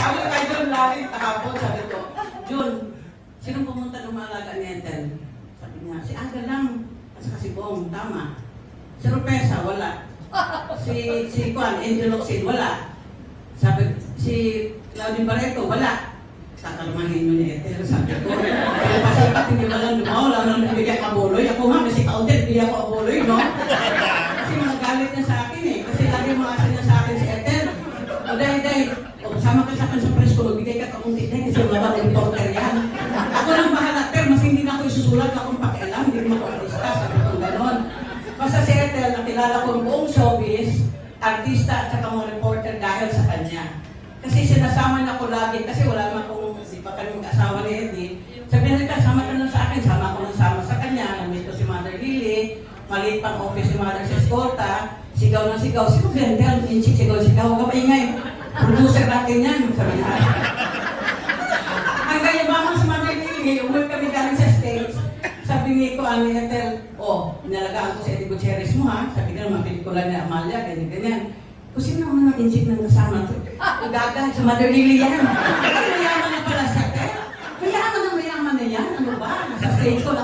Sabi ko kay Jun lagi, kahapon, sabi ko, Jun, sinong pumunta ng maalaga ni Ethel? Sabi niya, si Angel lang, at saka si Bong, tama. Si Rupesa, wala. Si Juan, Angel Oxin, wala. Sabi, si Claudine Barreto, wala. Takalmahin mo ni Ethel, sabi ko. Kaya pasipat, hindi ba lang lumawala, lang nabigay kabuloy. Ako nga, kasi kaunti, hindi ako kabuloy, no? Kasi mga galit niya sa akin eh. Kasi lagi mga niya sa akin si Ethel. O day, sama ka sa akin sa press ko, magbigay ka kaunti na, kasi mga reporter yan. Ako lang bahala, pero mas hindi na ako isusulat, akong pakialam, hindi mo ako artista, sabi ko gano'n. Basta si Ethel, nakilala ko ang buong showbiz, artista at saka mga reporter dahil sa kanya. Kasi sinasama na ko lagi, kasi wala naman akong, di pa kami mag-asawa ni Eddie. Sabi na sama ka lang sa akin, sama ko lang sama sa kanya, nandito si Mother Lily, maliit pang office ni Mother sa escorta, sigaw ng sigaw, si Ethel, sigaw, huwag ka maingay. Producer natin yan, sabi na. Hanggang yung mama sa Mother Lily, umuwi kami galing sa States, sabi ni ko, Ethel, inalagaan ko sa Eddie Gutierrez mo ha, sabi ka naman, pelikula ni Amalia, ganyan. Kung sino ang mga insik ng kasama ko, gaga sa Mother Lily yan. Mayaman na pala sa Ethel. Mayaman na yan, ano ba? Nasa stage ko,